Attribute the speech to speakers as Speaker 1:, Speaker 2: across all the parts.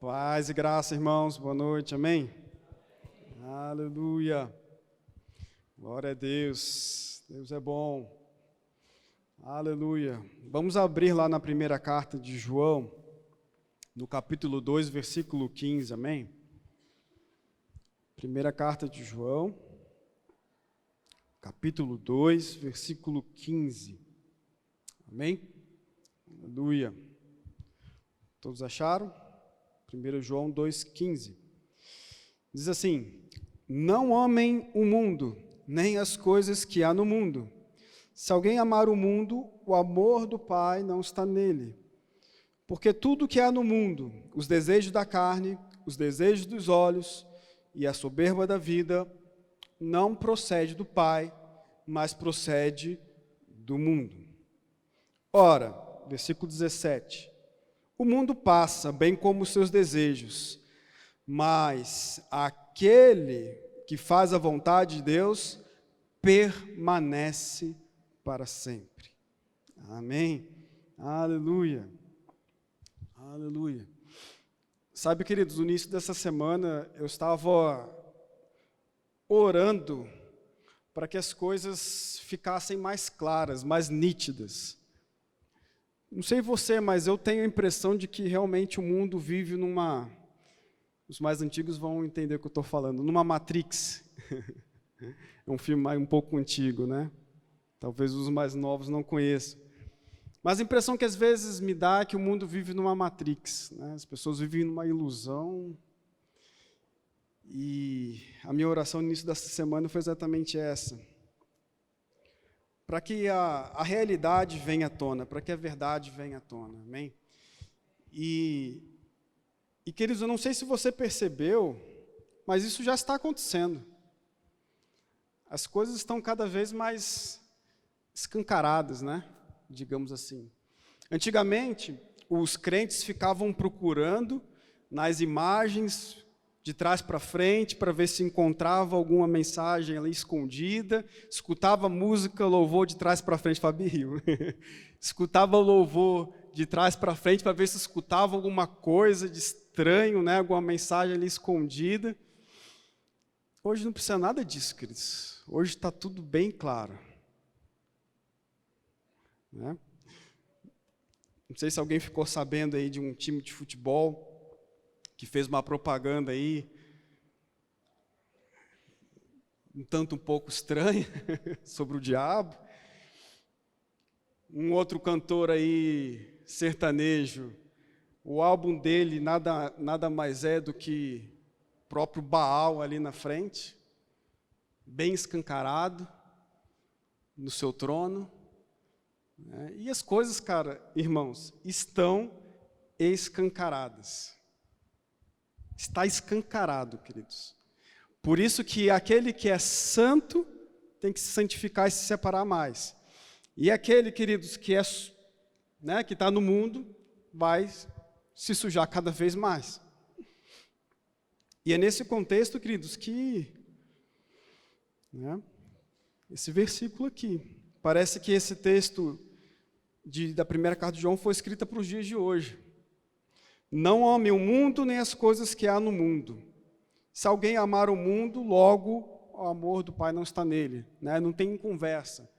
Speaker 1: Paz e graça, irmãos. Boa noite, amém? Aleluia. Glória a Deus. Deus é bom. Aleluia. Vamos abrir lá na primeira carta de João, no capítulo 2, versículo 15, amém? Primeira carta de João, capítulo 2, versículo 15, amém? Aleluia. Todos acharam? 1 João 2,15. Diz assim: não amem o mundo, nem as coisas que há no mundo. Se alguém amar o mundo, o amor do Pai não está nele. Porque tudo que há no mundo, os desejos da carne, os desejos dos olhos e a soberba da vida, não procede do Pai, mas procede do mundo. Ora, versículo 17. O mundo passa, bem como os seus desejos, mas aquele que faz a vontade de Deus permanece para sempre. Amém? Aleluia. Aleluia. Sabe, queridos, no início dessa semana eu estava orando para que as coisas ficassem mais claras, mais nítidas. Não sei você, mas eu tenho a impressão de que realmente o mundo vive numa... Os mais antigos vão entender o que eu estou falando, numa Matrix. É um filme um pouco antigo, né? Talvez os mais novos não conheçam. Mas a impressão que às vezes me dá é que o mundo vive numa Matrix, né? As pessoas vivem numa ilusão. E a minha oração no início dessa semana foi exatamente essa. Para que a realidade venha à tona, para que a verdade venha à tona, amém? E, queridos, eu não sei se você percebeu, mas isso já está acontecendo. As coisas estão cada vez mais escancaradas, né? Digamos assim. Antigamente, os crentes ficavam procurando nas imagens de trás para frente, para ver se encontrava alguma mensagem ali escondida, escutava música, louvor de trás para frente, Fabi riu. Escutava o louvor de trás para frente para ver se escutava alguma coisa de estranho, né? Alguma mensagem ali escondida. Hoje não precisa nada disso, queridos. Hoje está tudo bem claro. Né? Não sei se alguém ficou sabendo aí de um time de futebol que fez uma propaganda aí, um pouco estranha, sobre o diabo. Um outro cantor aí, sertanejo, o álbum dele nada mais é do que o próprio Baal ali na frente, bem escancarado, no seu trono. Né? E as coisas, cara, irmãos, estão escancaradas. Está escancarado, queridos. Por isso que aquele que é santo tem que se santificar e se separar mais. E aquele, queridos, que que está no mundo, vai se sujar cada vez mais. E é nesse contexto, queridos, que esse versículo aqui, parece que esse texto da primeira carta de João foi escrita para os dias de hoje. Não ame o mundo nem as coisas que há no mundo. Se alguém amar o mundo, logo o amor do Pai não está nele. Né? Não tem conversa.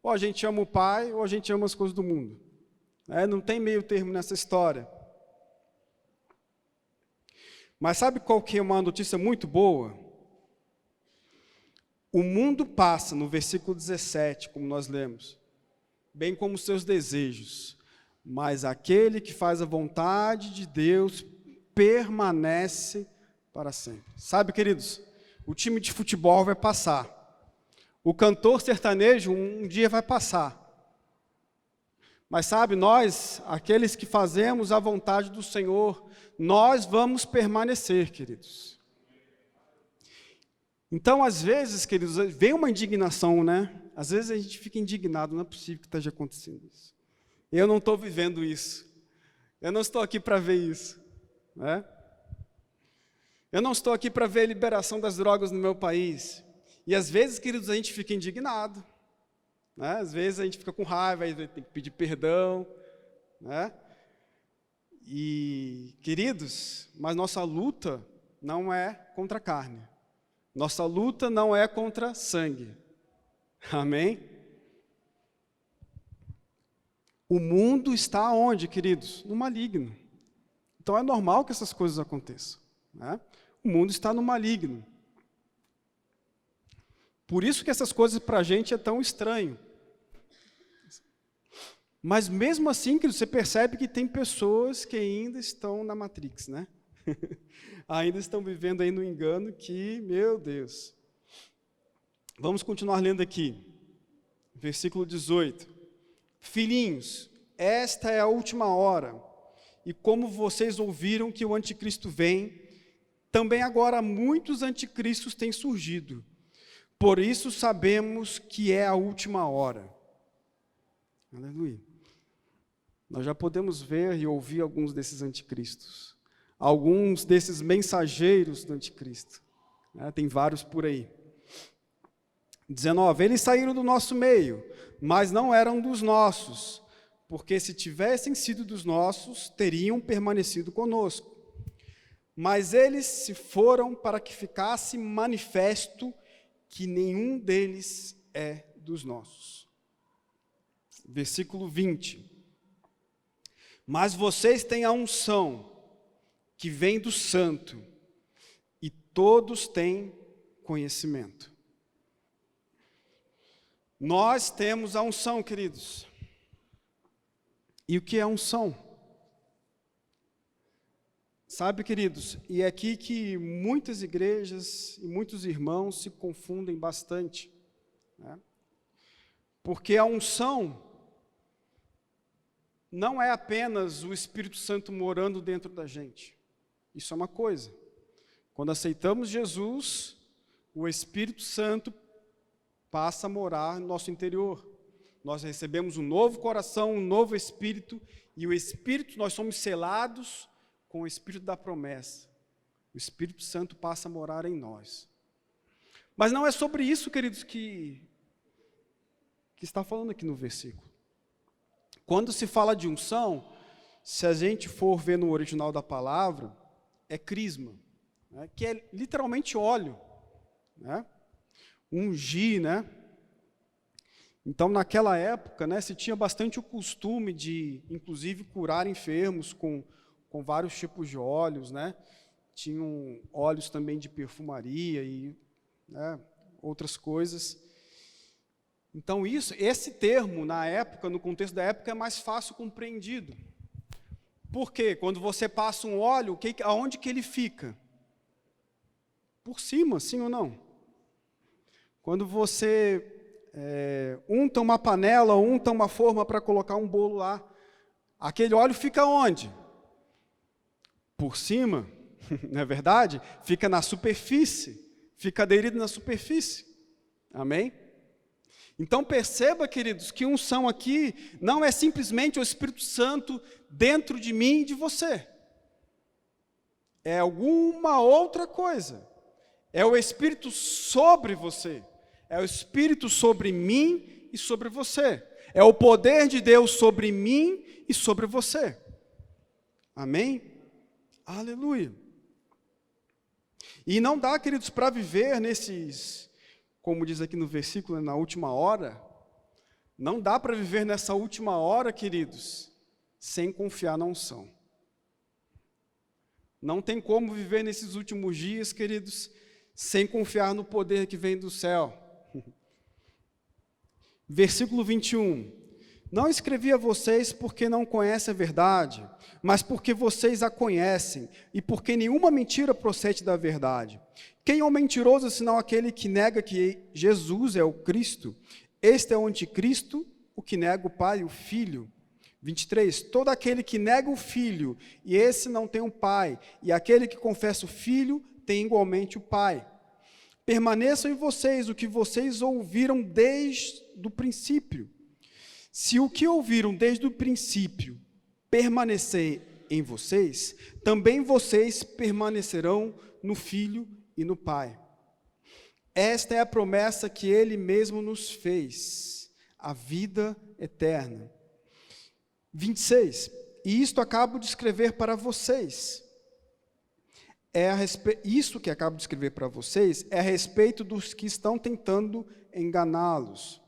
Speaker 1: Ou a gente ama o Pai, ou a gente ama as coisas do mundo. Né? Não tem meio termo nessa história. Mas sabe qual que é uma notícia muito boa? O mundo passa, no versículo 17, como nós lemos, bem como os seus desejos. Mas aquele que faz a vontade de Deus permanece para sempre. Sabe, queridos, o time de futebol vai passar. O cantor sertanejo um dia vai passar. Mas sabe, nós, aqueles que fazemos a vontade do Senhor, nós vamos permanecer, queridos. Então, às vezes, queridos, vem uma indignação, né? Às vezes a gente fica indignado, não é possível que esteja acontecendo isso. Eu não estou vivendo isso. Eu não estou aqui para ver isso. Né? Eu não estou aqui para ver a liberação das drogas no meu país. E às vezes, queridos, a gente fica indignado. Né? Às vezes a gente fica com raiva, aí tem que pedir perdão. Né? E Queridos, mas nossa luta não é contra a carne. Nossa luta não é contra sangue. Amém? O mundo está onde, queridos? No maligno. Então é normal que essas coisas aconteçam, né? O mundo está no maligno. Por isso que essas coisas para a gente é tão estranho. Mas mesmo assim, queridos, você percebe que tem pessoas que ainda estão na Matrix, né? Ainda estão vivendo aí no engano que, meu Deus. Vamos continuar lendo aqui. Versículo 18. Filhinhos, esta é a última hora, e como vocês ouviram que o anticristo vem, também agora muitos anticristos têm surgido. Por isso sabemos que é a última hora. Aleluia. Nós já podemos ver e ouvir alguns desses anticristos. Alguns desses mensageiros do anticristo. Tem vários por aí. 19. Eles saíram do nosso meio, mas não eram dos nossos, porque se tivessem sido dos nossos, teriam permanecido conosco. Mas eles se foram para que ficasse manifesto que nenhum deles é dos nossos. Versículo 20. Mas vocês têm a unção que vem do Santo, e todos têm conhecimento. Nós temos a unção, queridos. E o que é unção? Sabe, queridos, e é aqui que muitas igrejas e muitos irmãos se confundem bastante, né? Porque a unção não é apenas o Espírito Santo morando dentro da gente. Isso é uma coisa. Quando aceitamos Jesus, o Espírito Santo passa a morar no nosso interior. Nós recebemos um novo coração, um novo Espírito, e o Espírito, nós somos selados com o Espírito da promessa. O Espírito Santo passa a morar em nós. Mas não é sobre isso, queridos, que está falando aqui no versículo. Quando se fala de unção, se a gente for ver no original da palavra, é crisma, né, que é literalmente óleo, né, ungir, né? Então, naquela época, né, se tinha bastante o costume de, inclusive, curar enfermos com vários tipos de óleos, né? Tinham óleos também de perfumaria e, né, outras coisas. Então, esse termo, na época, no contexto da época, é mais fácil compreendido. Por quê? Quando você passa um óleo, aonde que ele fica? Por cima, sim ou não? Quando você unta uma panela, unta uma forma para colocar um bolo lá, aquele óleo fica onde? Por cima, não é verdade? Fica na superfície, fica aderido na superfície. Amém? Então perceba, queridos, que unção aqui não é simplesmente o Espírito Santo dentro de mim e de você. É alguma outra coisa. É o Espírito sobre você. É o Espírito sobre mim e sobre você. É o poder de Deus sobre mim e sobre você. Amém? Aleluia. E não dá, queridos, para viver nesses, como diz aqui no versículo, na última hora, não dá para viver nessa última hora, queridos, sem confiar na unção. Não tem como viver nesses últimos dias, queridos, sem confiar no poder que vem do céu. Versículo 21. Não escrevi a vocês porque não conhecem a verdade, mas porque vocês a conhecem, e porque nenhuma mentira procede da verdade. Quem é o mentiroso, senão aquele que nega que Jesus é o Cristo? Este é o anticristo, o que nega o Pai e o Filho. 23. Todo aquele que nega o Filho, e esse não tem um Pai, e aquele que confessa o Filho, tem igualmente o Pai. Permaneçam em vocês o que vocês ouviram desde o princípio. Se o que ouviram desde o princípio permanecer em vocês, também vocês permanecerão no Filho e no Pai. Esta é a promessa que Ele mesmo nos fez, a vida eterna. 26. e isto acabo de escrever para vocês. Isso que acabo de escrever para vocês é a respeito dos que estão tentando enganá-los.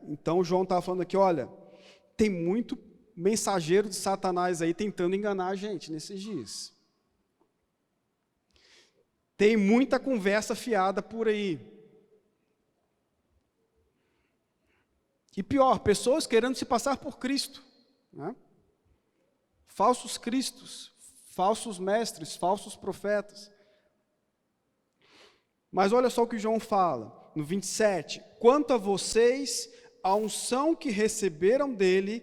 Speaker 1: Então, João estava falando aqui, olha, tem muito mensageiro de Satanás aí tentando enganar a gente nesses dias. Tem muita conversa fiada por aí. E pior, pessoas querendo se passar por Cristo. Falsos cristos, falsos mestres, falsos profetas. Mas olha só o que João fala, no 27. Quanto a vocês, a unção que receberam dele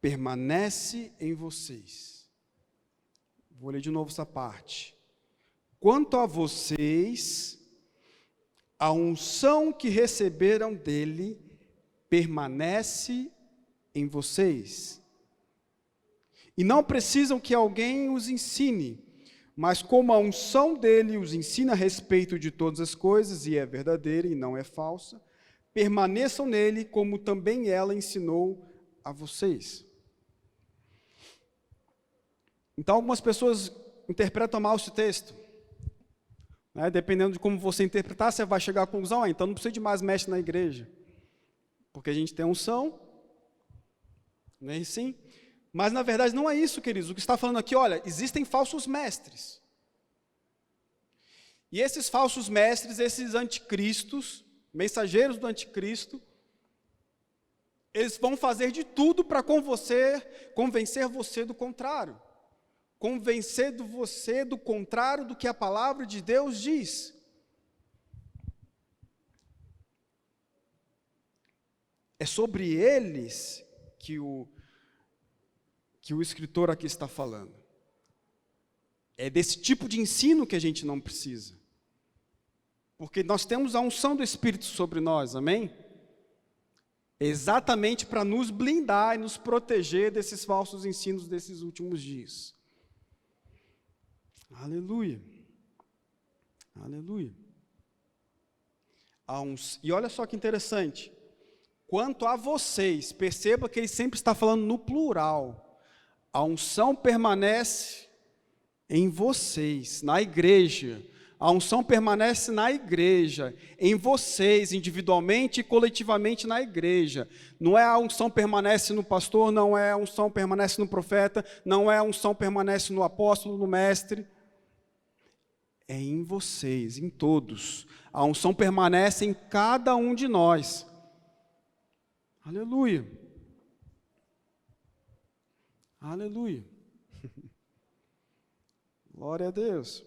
Speaker 1: permanece em vocês. Vou ler de novo essa parte. Quanto a vocês, a unção que receberam dele permanece em vocês. E não precisam que alguém os ensine, mas como a unção dele os ensina a respeito de todas as coisas, e é verdadeira e não é falsa, permaneçam nele, como também ela ensinou a vocês. Então, algumas pessoas interpretam mal esse texto. Dependendo de como você interpretar, você vai chegar à conclusão, então não precisa de mais mestre na igreja. Porque a gente tem unção, não é assim? Mas, na verdade, não é isso, queridos. O que está falando aqui, olha, existem falsos mestres. E esses falsos mestres, esses anticristos, mensageiros do anticristo, eles vão fazer de tudo para convencer você do contrário. Convencer você do contrário do que a palavra de Deus diz. É sobre eles que o escritor aqui está falando. É desse tipo de ensino que a gente não precisa. Porque nós temos a unção do Espírito sobre nós, amém? Exatamente para nos blindar e nos proteger desses falsos ensinos desses últimos dias. Aleluia. Aleluia. E olha só que interessante. Quanto a vocês, perceba que ele sempre está falando no plural. A unção permanece em vocês, na igreja. A unção permanece na igreja, em vocês, individualmente e coletivamente na igreja. Não é a unção permanece no pastor, não é a unção permanece no profeta, não é a unção permanece no apóstolo, no mestre. É em vocês, em todos. A unção permanece em cada um de nós. Aleluia. Aleluia. Glória a Deus.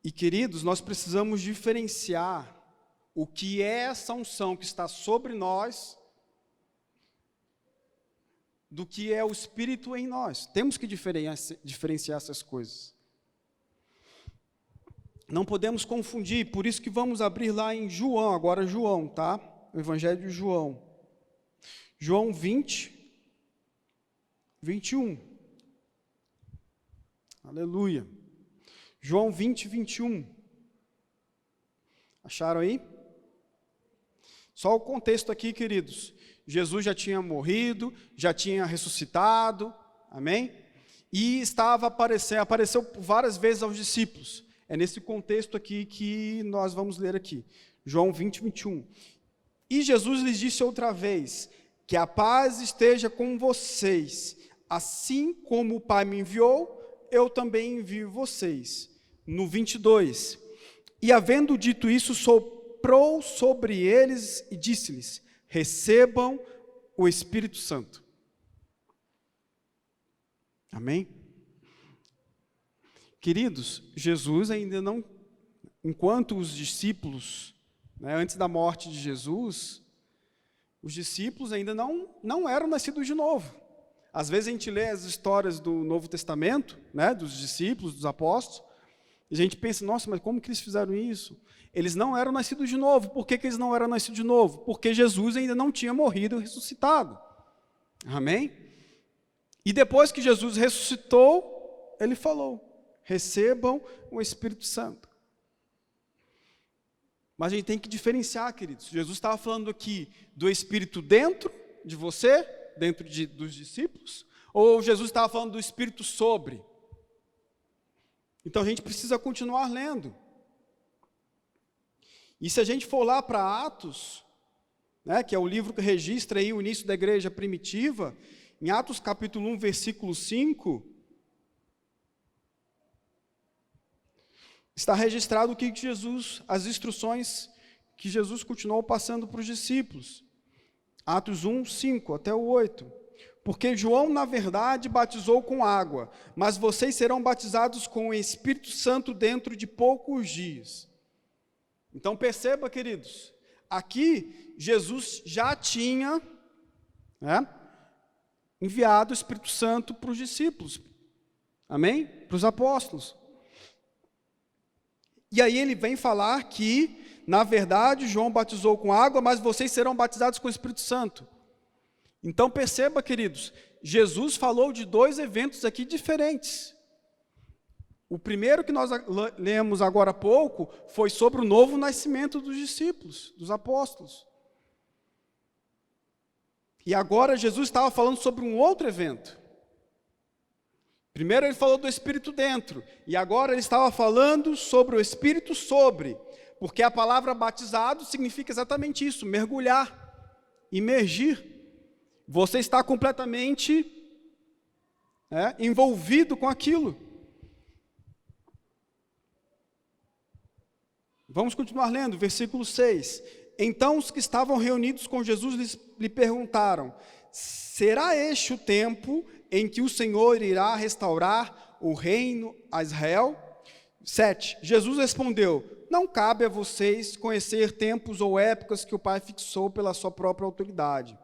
Speaker 1: E, queridos, nós precisamos diferenciar o que é essa unção que está sobre nós do que é o Espírito em nós. Temos que diferenciar essas coisas. Não podemos confundir, por isso que vamos abrir lá em João, agora João, tá? O Evangelho de João. João 20, 21. Aleluia. João 20, 21. Acharam aí? Só o contexto aqui, queridos. Jesus já tinha morrido, já tinha ressuscitado, amém? E apareceu várias vezes aos discípulos. É nesse contexto aqui que nós vamos ler aqui. João 20, 21. E Jesus lhes disse outra vez, que a paz esteja com vocês. Assim como o Pai me enviou, eu também envio vocês. No 22. E havendo dito isso, soprou sobre eles e disse-lhes, recebam o Espírito Santo. Amém? Queridos, Jesus ainda não, enquanto os discípulos, antes da morte de Jesus, os discípulos ainda não eram nascidos de novo. Às vezes a gente lê as histórias do Novo Testamento, dos discípulos, dos apóstolos, e a gente pensa, nossa, mas como que eles fizeram isso? Eles não eram nascidos de novo. Por que eles não eram nascidos de novo? Porque Jesus ainda não tinha morrido e ressuscitado. Amém? E depois que Jesus ressuscitou, ele falou, recebam o Espírito Santo. Mas a gente tem que diferenciar, queridos. Jesus estava falando aqui do Espírito dentro de você dentro dos discípulos? Ou Jesus estava falando do Espírito sobre? Então a gente precisa continuar lendo. E se a gente for lá para Atos, né, que é o livro que registra aí o início da igreja primitiva, em Atos capítulo 1, versículo 5, está registrado o que Jesus, as instruções que Jesus continuou passando para os discípulos. Atos 1, 5 até o 8. Porque João, na verdade, batizou com água, mas vocês serão batizados com o Espírito Santo dentro de poucos dias. Então perceba, queridos, aqui Jesus já tinha, né, enviado o Espírito Santo para os discípulos, amém? Para os apóstolos. E aí ele vem falar que, na verdade, João batizou com água, mas vocês serão batizados com o Espírito Santo. Então perceba, queridos, Jesus falou de dois eventos aqui diferentes. O primeiro que nós lemos agora há pouco foi sobre o novo nascimento dos discípulos, dos apóstolos. E agora Jesus estava falando sobre um outro evento. Primeiro ele falou do Espírito dentro, e agora ele estava falando sobre o Espírito sobre, porque a palavra batizado significa exatamente isso, mergulhar, imergir. Você está completamente envolvido com aquilo. Vamos continuar lendo, versículo 6. Então os que estavam reunidos com Jesus lhe perguntaram: será este o tempo em que o Senhor irá restaurar o reino a Israel? 7. Jesus respondeu: não cabe a vocês conhecer tempos ou épocas que o Pai fixou pela sua própria autoridade.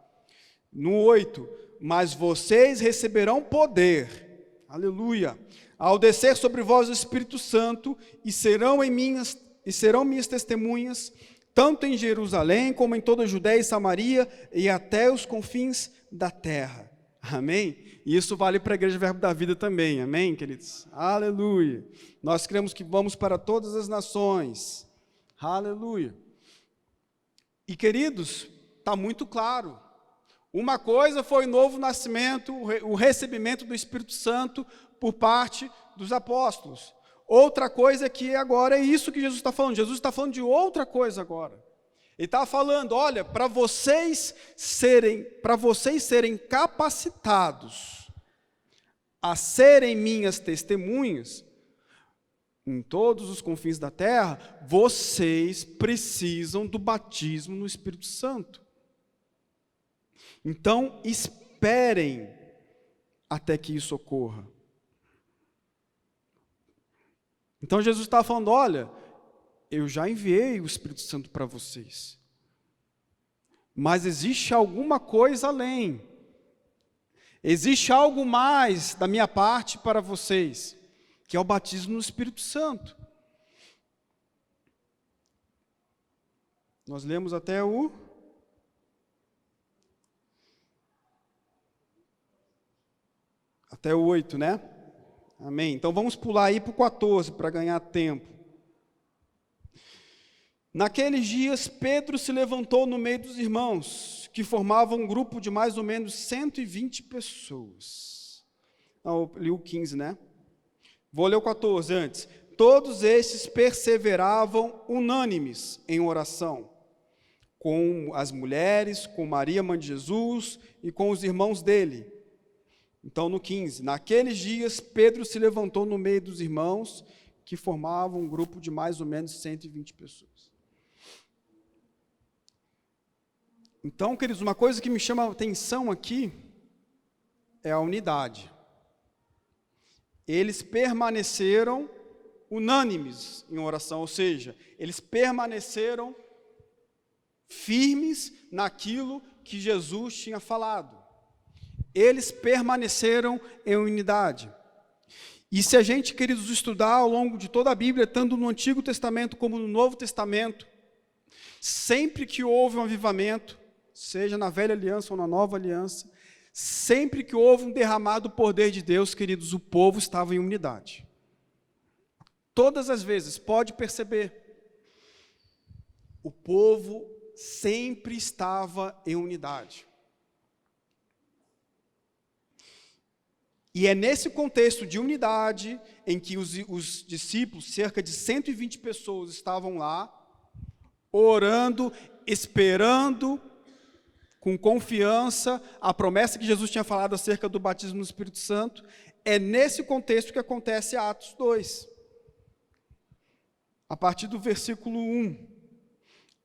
Speaker 1: No 8. Mas vocês receberão poder, aleluia, ao descer sobre vós o Espírito Santo, e serão minhas testemunhas, tanto em Jerusalém, como em toda a Judéia e Samaria, e até os confins da terra. Amém? E isso vale para a Igreja Verbo da Vida também, amém, queridos? Aleluia. Nós cremos que vamos para todas as nações. Aleluia. E, queridos, está muito claro. Uma coisa foi o novo nascimento, o recebimento do Espírito Santo por parte dos apóstolos. Outra coisa que agora é isso que Jesus está falando. Jesus está falando de outra coisa agora. Ele está falando, olha, para vocês serem capacitados a serem minhas testemunhas em todos os confins da terra, vocês precisam do batismo no Espírito Santo. Então, esperem até que isso ocorra. Então, Jesus estava falando, olha, eu já enviei o Espírito Santo para vocês. Mas existe alguma coisa além. Existe algo mais da minha parte para vocês, que é o batismo no Espírito Santo. Nós lemos até o 8, né? Amém. Então vamos pular aí para o 14, para ganhar tempo. Naqueles dias, Pedro se levantou no meio dos irmãos, que formavam um grupo de mais ou menos 120 pessoas. Não, eu li o 15, né? Vou ler o 14 antes. Todos estes perseveravam unânimes em oração, com as mulheres, com Maria, mãe de Jesus, e com os irmãos dele. Então, no 15, naqueles dias, Pedro se levantou no meio dos irmãos, que formavam um grupo de mais ou menos 120 pessoas. Então, queridos, uma coisa que me chama a atenção aqui é a unidade. Eles permaneceram unânimes em oração, ou seja, eles permaneceram firmes naquilo que Jesus tinha falado. Eles permaneceram em unidade. E se a gente, queridos, estudar ao longo de toda a Bíblia, tanto no Antigo Testamento como no Novo Testamento, sempre que houve um avivamento, seja na Velha Aliança ou na Nova Aliança, sempre que houve um derramado poder de Deus, queridos, o povo estava em unidade. Todas as vezes, pode perceber, o povo sempre estava em unidade. E é nesse contexto de unidade em que os discípulos, cerca de 120 pessoas, estavam lá, orando, esperando, com confiança, a promessa que Jesus tinha falado acerca do batismo no Espírito Santo. É nesse contexto que acontece Atos 2. A partir do versículo 1.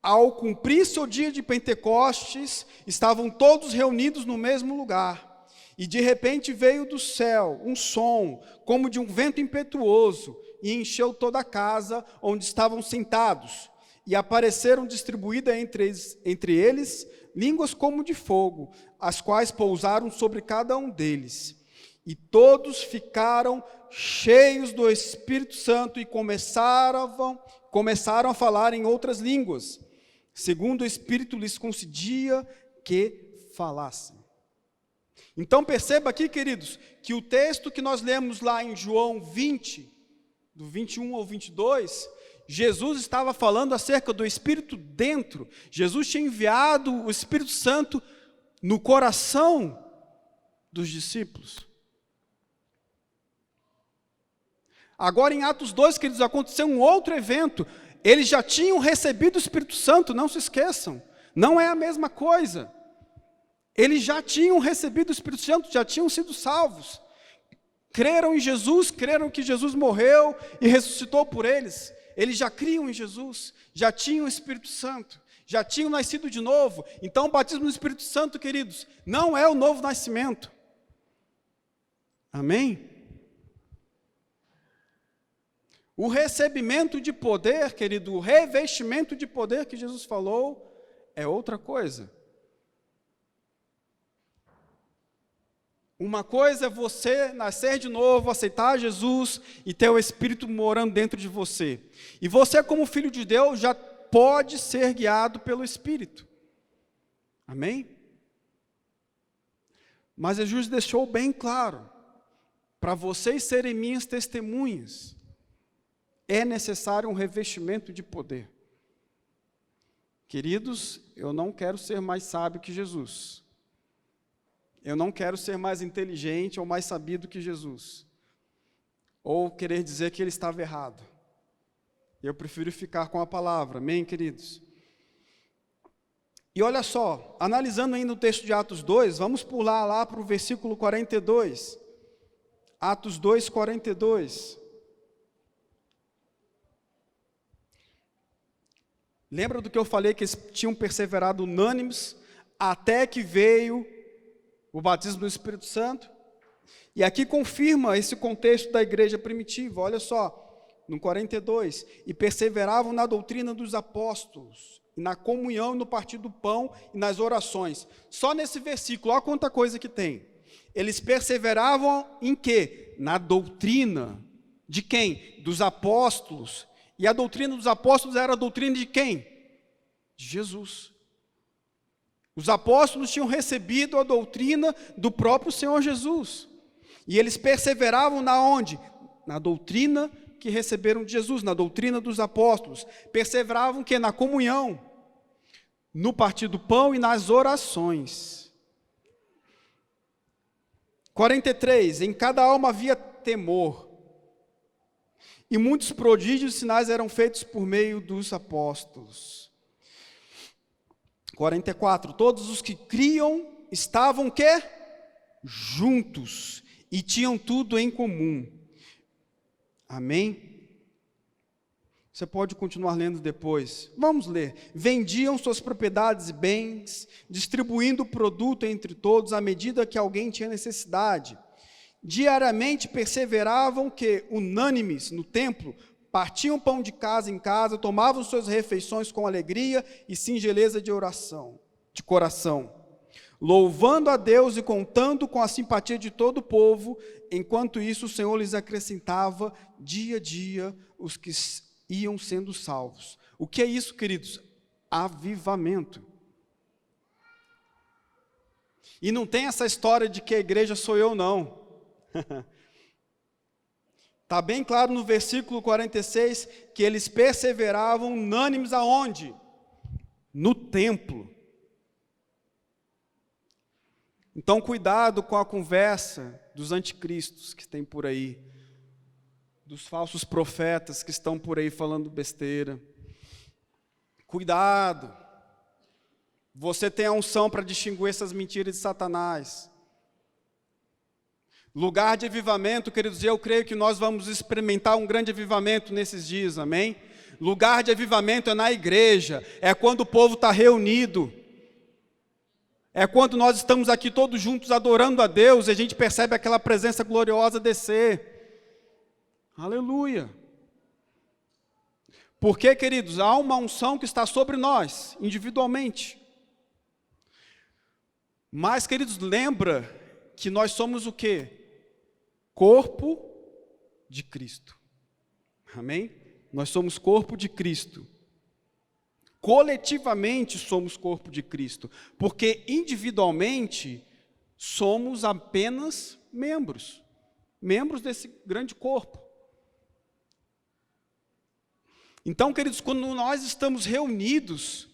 Speaker 1: Ao cumprir-se o dia de Pentecostes, estavam todos reunidos no mesmo lugar. E de repente veio do céu um som, como de um vento impetuoso, e encheu toda a casa onde estavam sentados. E apareceram distribuídas entre eles línguas como de fogo, as quais pousaram sobre cada um deles. E todos ficaram cheios do Espírito Santo e começaram a falar em outras línguas, segundo o Espírito lhes concedia que falassem. Então perceba aqui, queridos, que o texto que nós lemos lá em João 20, do 21 ao 22, Jesus estava falando acerca do Espírito dentro. Jesus tinha enviado o Espírito Santo no coração dos discípulos. Agora em Atos 2, queridos, aconteceu um outro evento. Eles já tinham recebido o Espírito Santo, não se esqueçam. Não é a mesma coisa. Eles já tinham recebido o Espírito Santo, já tinham sido salvos. Creram em Jesus, creram que Jesus morreu e ressuscitou por eles. Eles já criam em Jesus, já tinham o Espírito Santo, já tinham nascido de novo. Então o batismo no Espírito Santo, queridos, não é o novo nascimento. Amém? O recebimento de poder, querido, o revestimento de poder que Jesus falou, é outra coisa. Uma coisa é você nascer de novo, aceitar Jesus e ter o Espírito morando dentro de você. E você, como filho de Deus, já pode ser guiado pelo Espírito. Amém? Mas Jesus deixou bem claro, para vocês serem minhas testemunhas, é necessário um revestimento de poder. Queridos, eu não quero ser mais sábio que Jesus. Eu não quero ser mais inteligente ou mais sabido que Jesus. Ou querer dizer que ele estava errado. Eu prefiro ficar com a palavra. Amém, queridos? E olha só, analisando ainda o texto de Atos 2, vamos pular lá para o versículo 42. Atos 2, 42. Lembra do que eu falei, que eles tinham perseverado unânimes, até que veio o batismo do Espírito Santo? E aqui confirma esse contexto da igreja primitiva, olha só, no 42, e perseveravam na doutrina dos apóstolos, e na comunhão, no partir do pão, e nas orações. Só nesse versículo, olha quanta coisa que tem. Eles perseveravam em quê? Na doutrina. De quem? Dos apóstolos. E a doutrina dos apóstolos era a doutrina de quem? De Jesus. Os apóstolos tinham recebido a doutrina do próprio Senhor Jesus. E eles perseveravam na onde? Na doutrina que receberam de Jesus, na doutrina dos apóstolos. Perseveravam que? Na comunhão, no partir do pão e nas orações. 43, em cada alma havia temor. E muitos prodígios e sinais eram feitos por meio dos apóstolos. 44, todos os que criam estavam quê? Juntos, e tinham tudo em comum. Amém? Você pode continuar lendo depois. Vamos ler. Vendiam suas propriedades e bens, distribuindo o produto entre todos à medida que alguém tinha necessidade. Diariamente perseveravam que, unânimes no templo, partiam pão de casa em casa, tomavam suas refeições com alegria e singeleza de coração, louvando a Deus e contando com a simpatia de todo o povo. Enquanto isso, o Senhor lhes acrescentava dia a dia os que iam sendo salvos. O que é isso, queridos? Avivamento. E não tem essa história de que a igreja sou eu, não. Está bem claro no versículo 46 que eles perseveravam unânimes aonde? No templo. Então, cuidado com a conversa dos anticristos que tem por aí, dos falsos profetas que estão por aí falando besteira. Cuidado. Você tem a unção para distinguir essas mentiras de Satanás. Lugar de avivamento, queridos, eu creio que nós vamos experimentar um grande avivamento nesses dias, amém? Lugar de avivamento é na igreja, é quando o povo está reunido, é quando nós estamos aqui todos juntos adorando a Deus e a gente percebe aquela presença gloriosa descer. Aleluia! Porque, queridos, há uma unção que está sobre nós, individualmente. Mas, queridos, lembra que nós somos o quê? Corpo de Cristo. Amém? Nós somos corpo de Cristo. Coletivamente somos corpo de Cristo, porque individualmente somos apenas membros desse grande corpo. Então, queridos, quando nós estamos reunidos,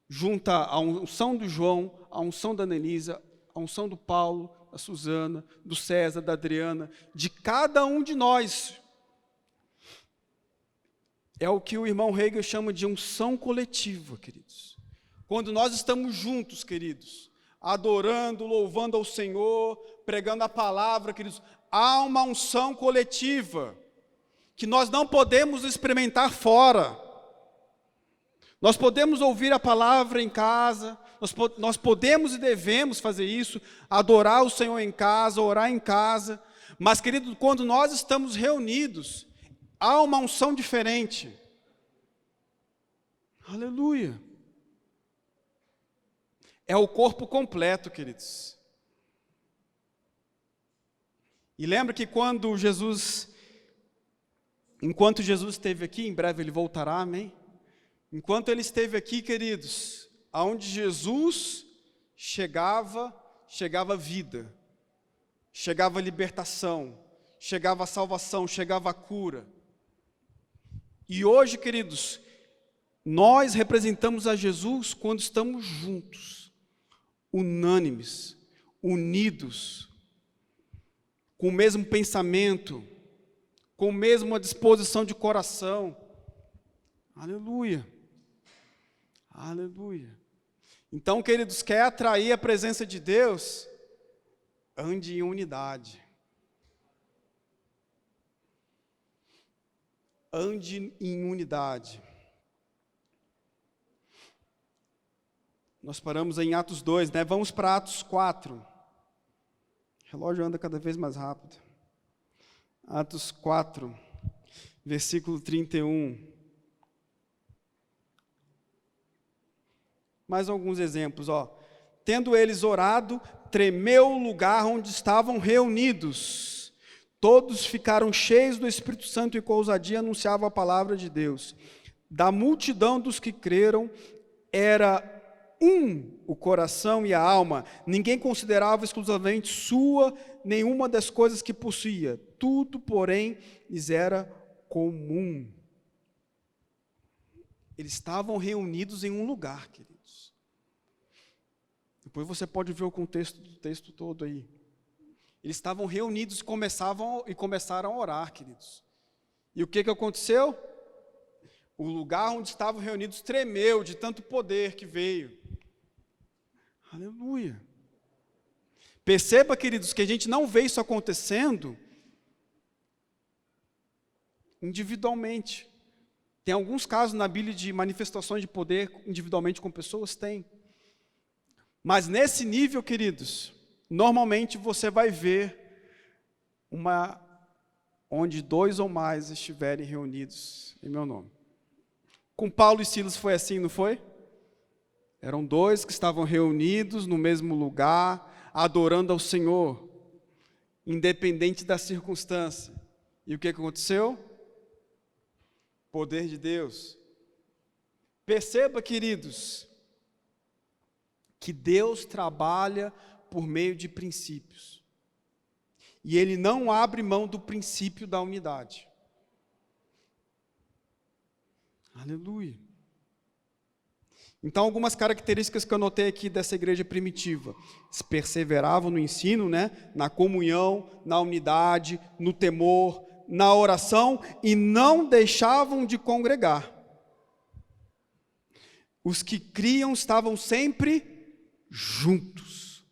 Speaker 1: junto à unção do João, à unção da Anelisa, à unção do Paulo, da Suzana, do César, da Adriana, de cada um de nós, é o que o irmão Hegel chama de unção coletiva, queridos. Quando nós estamos juntos, queridos, adorando, louvando ao Senhor, pregando a palavra, queridos, há uma unção coletiva que nós não podemos experimentar fora. Nós podemos ouvir a palavra em casa, nós podemos e devemos fazer isso, adorar o Senhor em casa, orar em casa, mas, querido, quando nós estamos reunidos, há uma unção diferente. Aleluia. É o corpo completo, queridos. E lembra que enquanto Jesus esteve aqui, em breve ele voltará, amém? Enquanto ele esteve aqui, queridos, aonde Jesus chegava vida, chegava libertação, chegava salvação, chegava cura. E hoje, queridos, nós representamos a Jesus quando estamos juntos, unânimes, unidos, com o mesmo pensamento, com a mesma disposição de coração. Aleluia. Aleluia. Então, queridos, quer atrair a presença de Deus? Ande em unidade. Ande em unidade. Nós paramos em Atos 2, né? Vamos para Atos 4. O relógio anda cada vez mais rápido. Atos 4, versículo 31. Mais alguns exemplos, ó. Tendo eles orado, tremeu o lugar onde estavam reunidos. Todos ficaram cheios do Espírito Santo e com ousadia anunciavam a palavra de Deus. Da multidão dos que creram, era o coração e a alma. Ninguém considerava exclusivamente sua nenhuma das coisas que possuía. Tudo, porém, lhes era comum. Eles estavam reunidos em um lugar, queridos. Depois você pode ver o contexto do texto todo aí. Eles estavam reunidos e começaram a orar, queridos. E o que aconteceu? O lugar onde estavam reunidos tremeu de tanto poder que veio. Aleluia. Perceba, queridos, que a gente não vê isso acontecendo individualmente. Tem alguns casos na Bíblia de manifestações de poder individualmente com pessoas? Tem. Mas nesse nível, queridos, normalmente você vai ver onde 2 ou mais estiverem reunidos em meu nome. Com Paulo e Silas foi assim, não foi? Eram 2 que estavam reunidos no mesmo lugar, adorando ao Senhor, independente da circunstância. E o que aconteceu? Poder de Deus. Perceba, queridos, que Deus trabalha por meio de princípios. E Ele não abre mão do princípio da unidade. Aleluia. Então, algumas características que eu notei aqui dessa igreja primitiva. Eles perseveravam no ensino, na comunhão, na unidade, no temor, na oração e não deixavam de congregar. Os que criam estavam sempre juntos.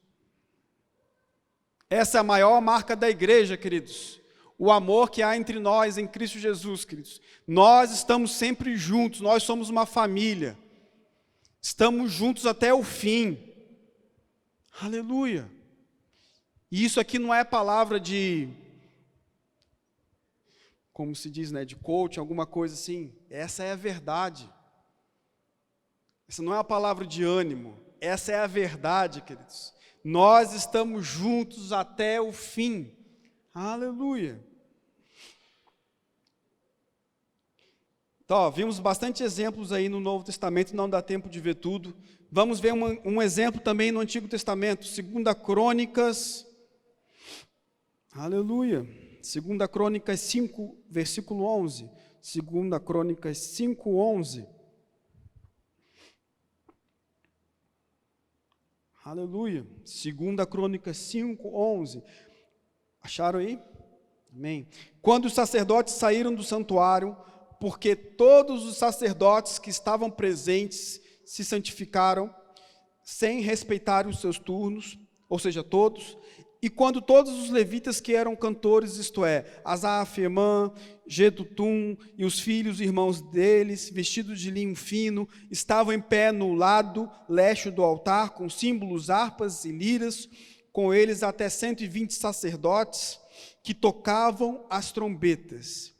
Speaker 1: Essa é a maior marca da igreja, queridos. O amor que há entre nós em Cristo Jesus, queridos. Nós estamos sempre juntos, nós somos uma família. Estamos juntos até o fim. Aleluia. E isso aqui não é palavra de, como se diz, de coach, alguma coisa assim. Essa é a verdade. Essa não é a palavra de ânimo. Essa é a verdade, queridos. Nós estamos juntos até o fim. Aleluia. Então, vimos bastante exemplos aí no Novo Testamento, não dá tempo de ver tudo. Vamos ver um exemplo também no Antigo Testamento, 2 Crônicas, aleluia, 2 Crônicas 5, versículo 11, 2 Crônicas 5, 11, aleluia, 2 Crônicas 5, 11, acharam aí? Amém. Quando os sacerdotes saíram do santuário, porque todos os sacerdotes que estavam presentes se santificaram, sem respeitar os seus turnos, ou seja, todos, e quando todos os levitas que eram cantores, isto é, Asaf, Emã, Jedutum e os filhos e irmãos deles, vestidos de linho fino, estavam em pé no lado leste do altar, com símbolos, harpas e liras, com eles até 120 sacerdotes que tocavam as trombetas.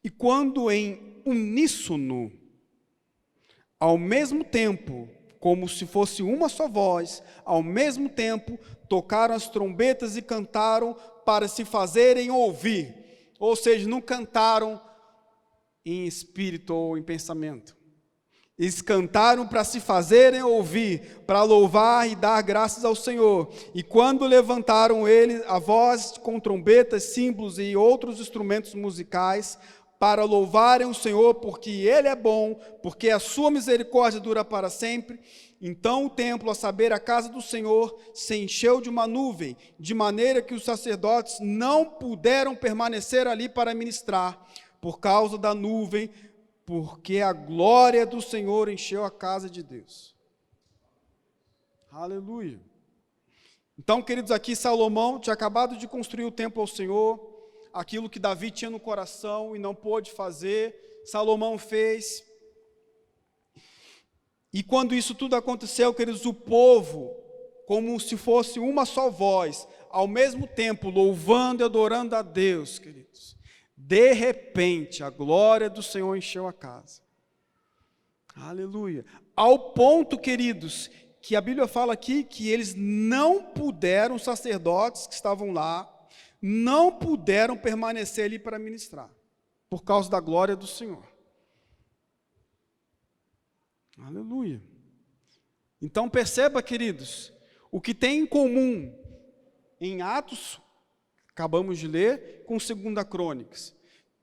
Speaker 1: E quando em uníssono, ao mesmo tempo, como se fosse uma só voz, ao mesmo tempo, tocaram as trombetas e cantaram para se fazerem ouvir. Ou seja, não cantaram em espírito ou em pensamento. Eles cantaram para se fazerem ouvir, para louvar e dar graças ao Senhor. E quando levantaram eles a voz com trombetas, símbolos e outros instrumentos musicais, para louvarem o Senhor, porque Ele é bom, porque a sua misericórdia dura para sempre. Então o templo, a saber, a casa do Senhor, se encheu de uma nuvem, de maneira que os sacerdotes não puderam permanecer ali para ministrar, por causa da nuvem, porque a glória do Senhor encheu a casa de Deus. Aleluia. Então, queridos, aqui Salomão tinha acabado de construir o templo ao Senhor, aquilo que Davi tinha no coração e não pôde fazer, Salomão fez. E quando isso tudo aconteceu, queridos, o povo, como se fosse uma só voz, ao mesmo tempo louvando e adorando a Deus, queridos, de repente a glória do Senhor encheu a casa. Aleluia. Ao ponto, queridos, que a Bíblia fala aqui que eles não puderam, os sacerdotes que estavam lá, não puderam permanecer ali para ministrar, por causa da glória do Senhor. Aleluia. Então perceba, queridos, o que tem em comum em Atos, acabamos de ler, com 2 Crônicas.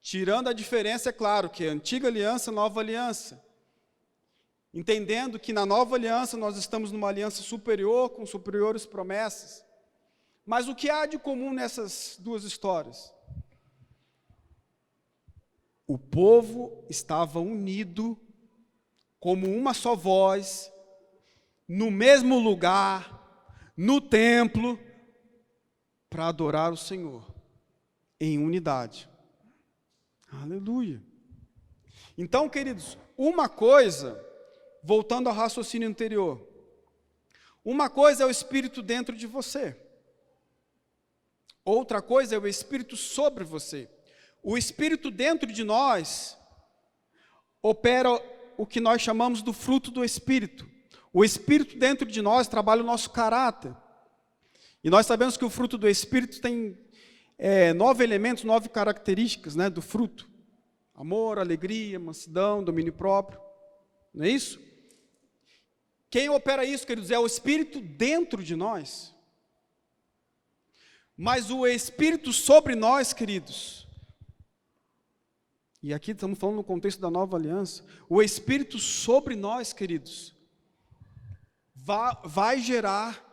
Speaker 1: Tirando a diferença, é claro, que é antiga aliança, nova aliança. Entendendo que na nova aliança nós estamos numa aliança superior, com superiores promessas. Mas o que há de comum nessas duas histórias? O povo estava unido, como uma só voz, no mesmo lugar, no templo, para adorar o Senhor, em unidade. Aleluia. Então, queridos, uma coisa, voltando ao raciocínio anterior, uma coisa é o Espírito dentro de você. Outra coisa é o Espírito sobre você. O Espírito dentro de nós opera o que nós chamamos do fruto do Espírito. O Espírito dentro de nós trabalha o nosso caráter. E nós sabemos que o fruto do Espírito tem 9 elementos, 9 características, do fruto. Amor, alegria, mansidão, domínio próprio. Não é isso? Quem opera isso, queridos, é o Espírito dentro de nós. Mas o Espírito sobre nós, queridos, e aqui estamos falando no contexto da nova aliança, o Espírito sobre nós, queridos, vai gerar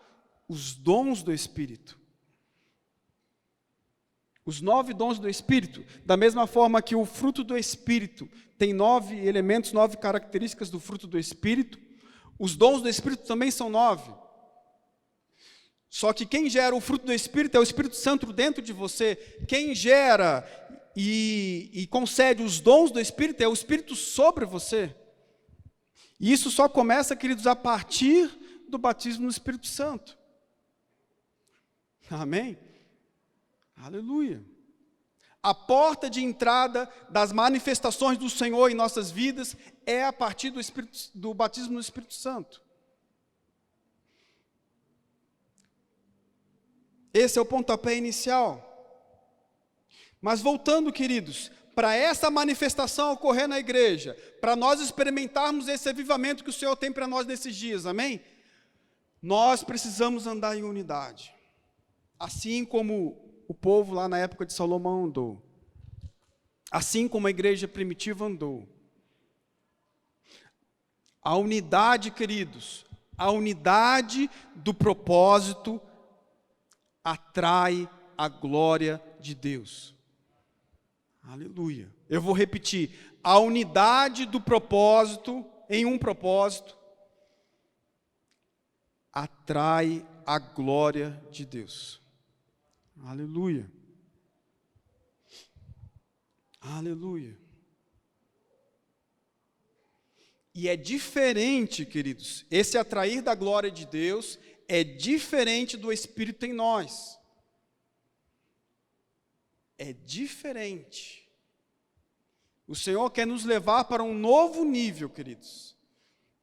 Speaker 1: os dons do Espírito. Os 9 dons do Espírito, da mesma forma que o fruto do Espírito tem 9 elementos, 9 características do fruto do Espírito, os dons do Espírito também são 9. Só que quem gera o fruto do Espírito é o Espírito Santo dentro de você. Quem gera e concede os dons do Espírito é o Espírito sobre você. E isso só começa, queridos, a partir do batismo no Espírito Santo. Amém? Aleluia. A porta de entrada das manifestações do Senhor em nossas vidas é a partir do batismo no Espírito Santo. Esse é o pontapé inicial. Mas voltando, queridos, para essa manifestação ocorrer na igreja, para nós experimentarmos esse avivamento que o Senhor tem para nós nesses dias, amém? Nós precisamos andar em unidade. Assim como o povo lá na época de Salomão andou. Assim como a igreja primitiva andou. A unidade, queridos, a unidade do propósito atrai a glória de Deus. Aleluia. Eu vou repetir. A unidade do propósito, em um propósito, atrai a glória de Deus. Aleluia. Aleluia. E é diferente, queridos, esse atrair da glória de Deus é diferente do Espírito em nós. É diferente. O Senhor quer nos levar para um novo nível, queridos.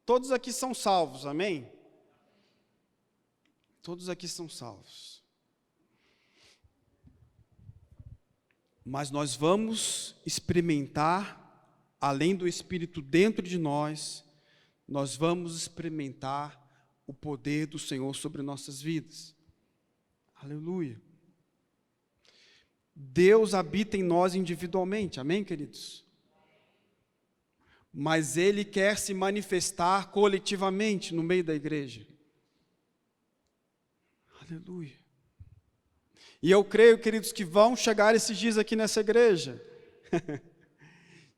Speaker 1: Todos aqui são salvos, amém? Todos aqui são salvos. Mas nós vamos experimentar, além do Espírito dentro de nós, nós vamos experimentar o poder do Senhor sobre nossas vidas. Aleluia. Deus habita em nós individualmente, amém, queridos? Mas Ele quer se manifestar coletivamente no meio da igreja. Aleluia. E eu creio, queridos, que vão chegar esses dias aqui nessa igreja.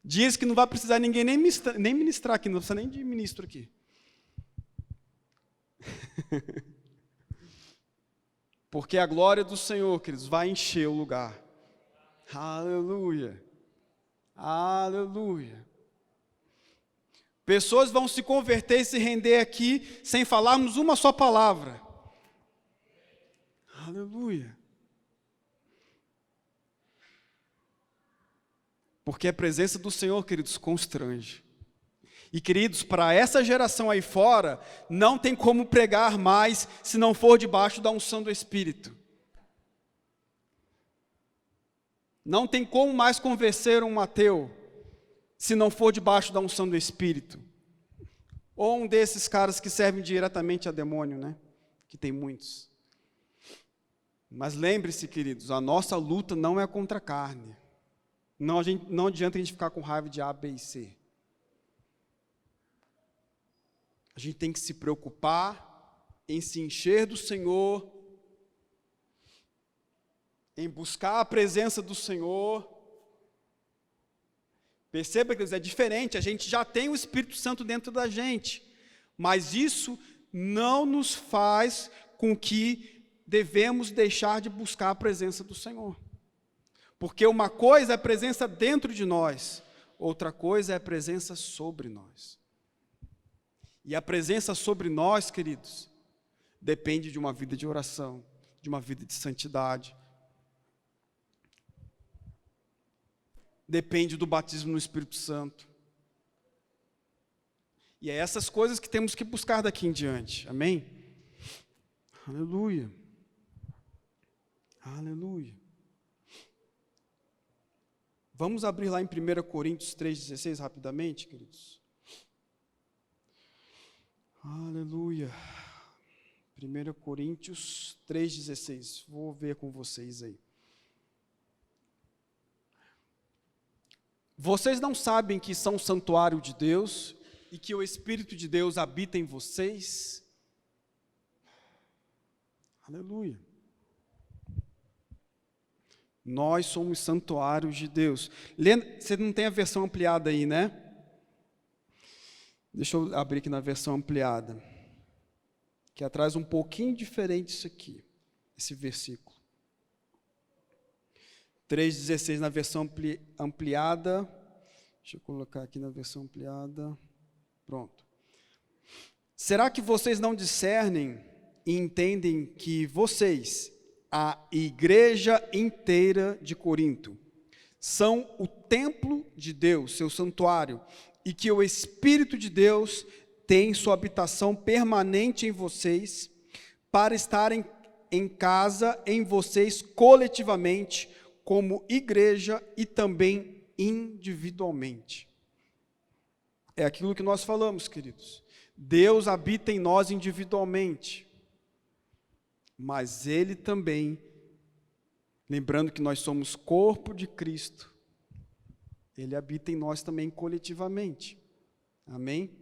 Speaker 1: Dias que não vai precisar ninguém nem ministrar aqui, não precisa nem de ministro aqui. Porque a glória do Senhor, queridos, vai encher o lugar. Aleluia. Aleluia. Pessoas vão se converter e se render aqui sem falarmos uma só palavra. Aleluia. Porque a presença do Senhor, queridos, constrange. E, queridos, para essa geração aí fora, não tem como pregar mais se não for debaixo da unção do Espírito. Não tem como mais convencer um ateu se não for debaixo da unção do Espírito. Ou um desses caras que servem diretamente a demônio, né? Que tem muitos. Mas lembre-se, queridos, a nossa luta não é contra a carne. Não adianta a gente ficar com raiva de A, B e C. A gente tem que se preocupar em se encher do Senhor, em buscar a presença do Senhor. Perceba, queridos, é diferente, a gente já tem o Espírito Santo dentro da gente, mas isso não nos faz com que devemos deixar de buscar a presença do Senhor. Porque uma coisa é a presença dentro de nós, outra coisa é a presença sobre nós. E a presença sobre nós, queridos, depende de uma vida de oração, de uma vida de santidade. Depende do batismo no Espírito Santo. E é essas coisas que temos que buscar daqui em diante, amém? Aleluia. Aleluia. Vamos abrir lá em 1 Coríntios 3,16 rapidamente, queridos. Aleluia. 1 Coríntios 3,16. Vou ver com vocês aí. Vocês não sabem que são santuário de Deus e que o Espírito de Deus habita em vocês? Aleluia. Nós somos santuários de Deus. Você não tem a versão ampliada aí, né? Deixa eu abrir aqui na versão ampliada, que atrás um pouquinho diferente isso aqui, esse versículo. 3,16 na versão ampliada. Deixa eu colocar aqui na versão ampliada. Pronto. Será que vocês não discernem e entendem que vocês, a igreja inteira de Corinto, são o templo de Deus, seu santuário, e que o Espírito de Deus tem sua habitação permanente em vocês, para estarem em casa em vocês coletivamente, como igreja e também individualmente? É aquilo que nós falamos, queridos. Deus habita em nós individualmente, mas Ele também, lembrando que nós somos corpo de Cristo, Ele habita em nós também coletivamente. Amém?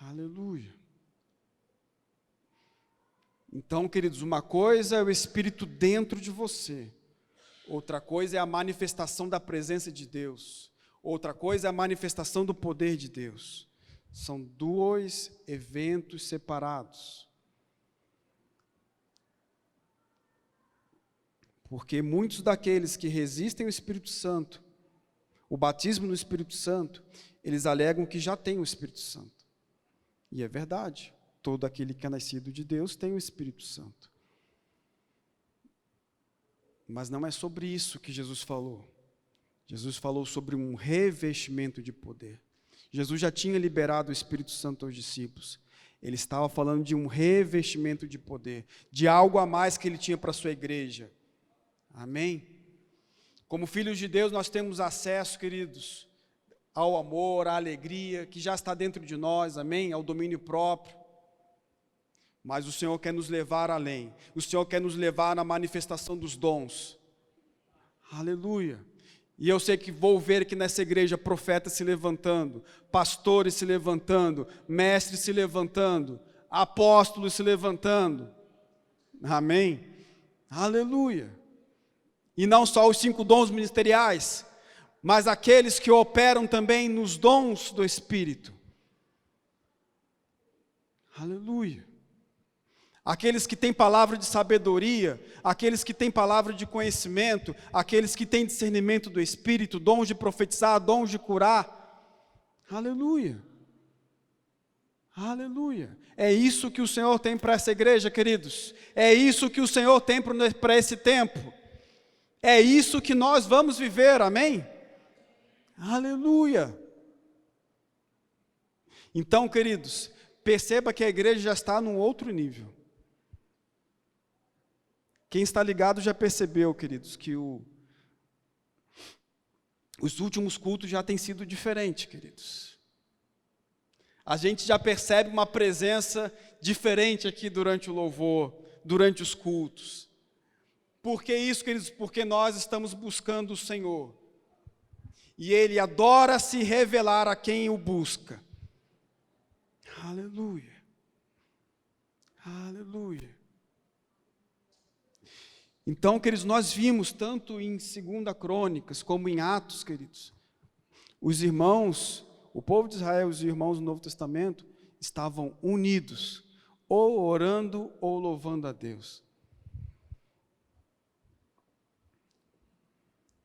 Speaker 1: Aleluia. Então, queridos, uma coisa é o Espírito dentro de você, outra coisa é a manifestação da presença de Deus, outra coisa é a manifestação do poder de Deus. São dois eventos separados. Porque muitos daqueles que resistem ao Espírito Santo, o batismo no Espírito Santo, eles alegam que já têm o Espírito Santo. E é verdade, todo aquele que é nascido de Deus tem o Espírito Santo. Mas não é sobre isso que Jesus falou. Jesus falou sobre um revestimento de poder. Jesus já tinha liberado o Espírito Santo aos discípulos. Ele estava falando de um revestimento de poder, de algo a mais que ele tinha para a sua igreja. Amém? Como filhos de Deus, nós temos acesso, queridos, ao amor, à alegria, que já está dentro de nós, amém? Ao domínio próprio. Mas o Senhor quer nos levar além. O Senhor quer nos levar na manifestação dos dons. Aleluia. E eu sei que vou ver aqui nessa igreja profetas se levantando, pastores se levantando, mestres se levantando, apóstolos se levantando. Amém? Aleluia. E não só os 5 dons ministeriais, mas aqueles que operam também nos dons do Espírito. Aleluia. Aqueles que têm palavra de sabedoria, aqueles que têm palavra de conhecimento, aqueles que têm discernimento do Espírito, dons de profetizar, dons de curar. Aleluia. Aleluia. É isso que o Senhor tem para essa igreja, queridos. É isso que o Senhor tem para esse tempo. É isso que nós vamos viver, amém? Aleluia. Então, queridos, perceba que a igreja já está num outro nível. Quem está ligado já percebeu, queridos, que os últimos cultos já têm sido diferentes, queridos. A gente já percebe uma presença diferente aqui durante o louvor, durante os cultos. Por que isso, queridos? Porque nós estamos buscando o Senhor. E Ele adora se revelar a quem o busca. Aleluia. Aleluia. Então, queridos, nós vimos tanto em 2 Crônicas como em Atos, queridos, os irmãos, o povo de Israel, os irmãos do Novo Testamento, estavam unidos, ou orando ou louvando a Deus.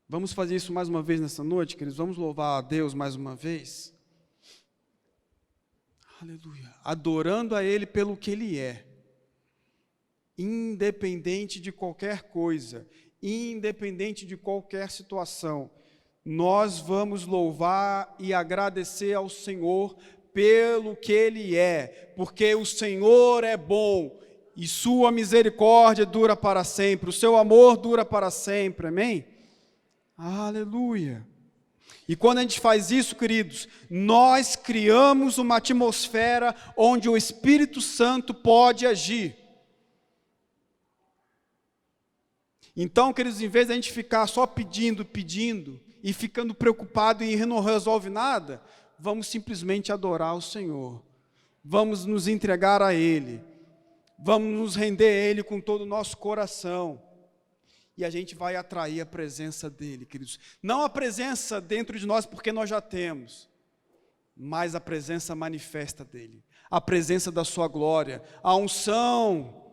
Speaker 1: Vamos fazer isso mais uma vez nessa noite, queridos? Vamos louvar a Deus mais uma vez? Aleluia. Adorando a Ele pelo que Ele é. Independente de qualquer coisa, independente de qualquer situação, nós vamos louvar e agradecer ao Senhor pelo que Ele é, porque o Senhor é bom e sua misericórdia dura para sempre, o seu amor dura para sempre, amém? Aleluia. E quando a gente faz isso, queridos, nós criamos uma atmosfera onde o Espírito Santo pode agir. Então, queridos, em vez de a gente ficar só pedindo e ficando preocupado e não resolve nada, vamos simplesmente adorar o Senhor. Vamos nos entregar a Ele. Vamos nos render a Ele com todo o nosso coração. E a gente vai atrair a presença dEle, queridos. Não a presença dentro de nós, porque nós já temos, mas a presença manifesta dEle. A presença da sua glória, a unção,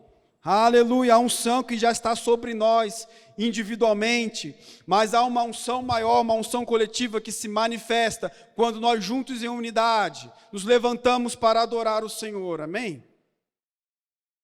Speaker 1: aleluia, a unção que já está sobre nós individualmente, mas há uma unção maior, uma unção coletiva que se manifesta quando nós juntos em unidade nos levantamos para adorar o Senhor, amém?